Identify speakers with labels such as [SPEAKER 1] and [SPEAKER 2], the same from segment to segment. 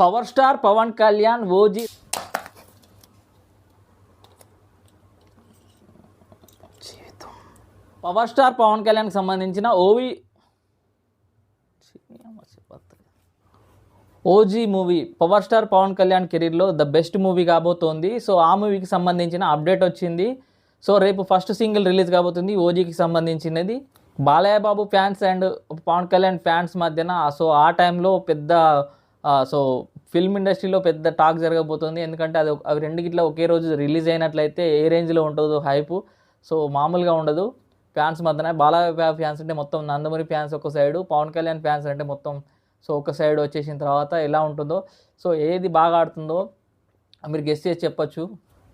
[SPEAKER 1] Power star Pawan Kalyan O G power star Pawan కళ్యాణ్కి సంబంధించిన O G movie power star Pawan Kalyan కెరీర్లో ద బెస్ట్ మూవీ కాబోతోంది. సో ఆ మూవీకి సంబంధించిన అప్డేట్ వచ్చింది. సో రేపు ఫస్ట్ సింగిల్ రిలీజ్ కాబోతుంది ఓజీకి సంబంధించినది. Balayya Babu fans and Pawan Kalyan fans మధ్యన సో ఆ టైంలో పెద్ద సో ఫిల్మ్ ఇండస్ట్రీలో పెద్ద టాక్ జరగబోతుంది. ఎందుకంటే అవి రెండుగిట్లా ఒకే రోజు రిలీజ్ అయినట్లయితే ఏ రేంజ్లో ఉంటుందో హైపు సో మామూలుగా ఉండదు ఫ్యాన్స్ మధ్యన. బాలయ్య ఫ్యాన్స్ అంటే మొత్తం నందమూరి ఫ్యాన్స్ ఒక సైడు, పవన్ కళ్యాణ్ ఫ్యాన్స్ అంటే మొత్తం సో ఒక సైడ్ వచ్చేసిన తర్వాత ఎలా ఉంటుందో సో ఏది బాగా ఆడుతుందో మీరు గెస్ చేసి చెప్పొచ్చు.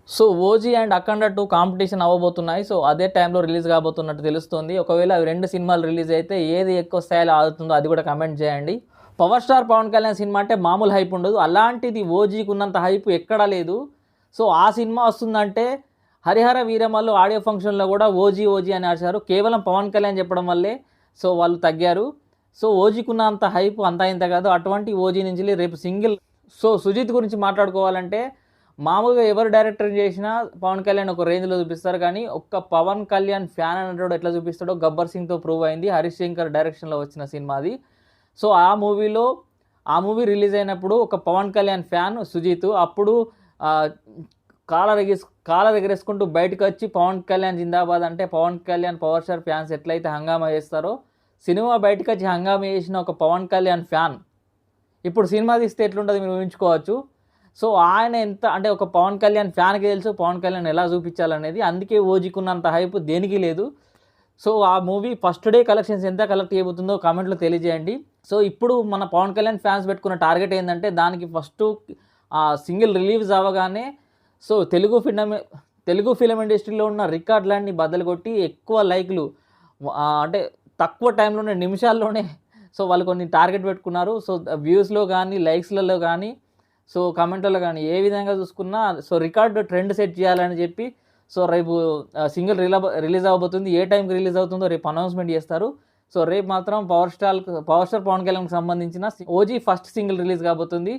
[SPEAKER 1] So OG and Akhanda 2 competition అవ్వబోతున్నాయి. సో అదే టైంలో రిలీజ్ కాబోతున్నట్టు తెలుస్తుంది. ఒకవేళ అవి 2 సినిమాలు రిలీజ్ అయితే ఏది ఎక్కువ స్థాయిలో ఆడుతుందో అది కూడా కమెంట్ చేయండి. పవర్ స్టార్ పవన్ కళ్యాణ్ సినిమా అంటే మామూలు హైప్ ఉండదు. అలాంటిది ఓజీకి ఉన్నంత హైప్ ఎక్కడా లేదు. సో ఆ సినిమా వస్తుందంటే హరిహర వీరమల్లు ఆడియో ఫంక్షన్లో కూడా ఓజీ అని అరిచారు. కేవలం పవన్ కళ్యాణ్ చెప్పడం వల్లే సో వాళ్ళు తగ్గారు. సో ఓజీకున్న అంత హైప్ అంతా ఇంత కాదు. అటువంటి ఓజీ నుంచి రేపు సింగిల్. సో సుజిత్ గురించి మాట్లాడుకోవాలంటే మామూలుగా ఎవరు డైరెక్టర్ చేసినా పవన్ కళ్యాణ్ ఒక రేంజ్లో చూపిస్తారు, కానీ ఒక్క పవన్ కళ్యాణ్ ఫ్యాన్ అనేటోడు ఎట్లా చూపిస్తాడో గబ్బర్ సింగ్తో ప్రూవ్ అయింది. హరీష్ శంకర్ డైరెక్షన్లో వచ్చిన సినిమా అది. సో ఆ మూవీ రిలీజ్ అయినప్పుడు ఒక పవన్ కళ్యాణ్ ఫ్యాన్ సుజిత్ అప్పుడు కాలర్ ఎగరేసుకుంటూ బయటకు వచ్చి పవన్ కళ్యాణ్ జిందాబాద్ అంటే Pawan Kalyan power star fans ఎట్లయితే హంగామా చేస్తారో సినిమా బయటకు వచ్చి హంగామా చేసిన ఒక పవన్ కళ్యాణ్ ఫ్యాన్ ఇప్పుడు సినిమా తీస్తే ఎట్లుంటుంది మీరు ఊహించుకోవచ్చు. సో ఆయన ఎంత అంటే ఒక పవన్ కళ్యాణ్ ఫ్యాన్కి తెలుసు పవన్ కళ్యాణ్ ఎలా చూపించాలనేది. అందుకే ఓజీకున్నంత హైప్ దేనికి లేదు. సో ఆ మూవీ ఫస్ట్ డే కలెక్షన్స్ ఎంత కలెక్ట్ చేయబోతుందో కామెంట్లో తెలియజేయండి. సో ఇప్పుడు మన పవన్ కళ్యాణ్ ఫ్యాన్స్ పెట్టుకున్న టార్గెట్ ఏంటంటే దానికి ఫస్ట్ సింగిల్ రిలీజ్ అవ్వగానే సో తెలుగు ఫిలిం ఇండస్ట్రీలో ఉన్న రికార్డులన్నీ బద్దలు కొట్టి ఎక్కువ లైక్లు అంటే తక్కువ టైంలోనే నిమిషాల్లోనే సో వాళ్ళు కొన్ని టార్గెట్ పెట్టుకున్నారు. సో వ్యూస్లో కానీ లైక్స్లలో కానీ సో కామెంట్లలో కానీ ఏ విధంగా చూసుకున్నా సో రికార్డు ట్రెండ్ సెట్ చేయాలని చెప్పి సో రేపు సింగిల్ రిలీజ్ అవ్వబోతుంది. ఏ టైంకి రిలీజ్ అవుతుందో రేపు అనౌన్స్మెంట్ చేస్తారు. సో రేపు మాత్రం పవర్ స్టార్ పవన్ కళ్యాణ్కి సంబంధించిన ఓజీ ఫస్ట్ సింగిల్ రిలీజ్ కాబోతుంది.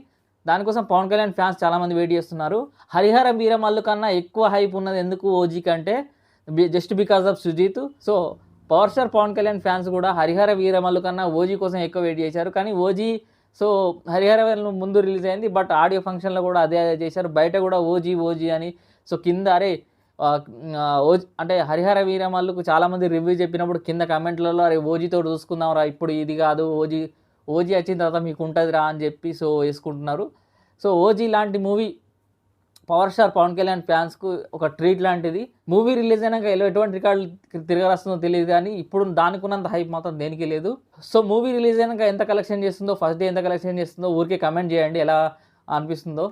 [SPEAKER 1] దానికోసం పవన్ కళ్యాణ్ ఫ్యాన్స్ చాలామంది వెయిట్ చేస్తున్నారు. హరిహర వీరమల్లు కన్నా ఎక్కువ హైప్ ఉన్నది ఎందుకు ఓజీ కంటే just because of Sujith. So power star Pawan Kalyan fans కూడా హరిహర వీరమల్లు కన్నా ఓజీ కోసం ఎక్కువ వెయిట్ చేశారు. కానీ ఓజీ సో హరిహర వీరమల్లు ముందు రిలీజ్ అయింది, బట్ ఆడియో ఫంక్షన్లో కూడా అదే చేశారు. బయట కూడా ఓజీ అని సో కింద ఓజీ అంటే హరిహర వీరమల్లుకు చాలామంది రివ్యూ చెప్పినప్పుడు కింద కమెంట్లలో అరే ఓజీతో చూసుకుందాం రా, ఇప్పుడు ఇది కాదు ఓజీ వచ్చిన తర్వాత మీకు ఉంటుంది రా అని చెప్పి సో వేసుకుంటున్నారు. సో ఓజీ లాంటి movie power star Pawan Kalyan ఫ్యాన్స్కు ఒక ట్రీట్ లాంటిది. మూవీ రిలీజ్ అయినాక ఎటువంటి రికార్డులు తిరగరాస్తుందో తెలియదు, కానీ ఇప్పుడు దానికి ఉన్నంత హైప్ మాత్రం దేనికి లేదు. సో మూవీ రిలీజ్ అయినాక ఎంత కలెక్షన్ చేస్తుందో, ఫస్ట్ డే ఎంత కలెక్షన్ చేస్తుందో ఊరికే కమెంట్ చేయండి ఎలా అనిపిస్తుందో.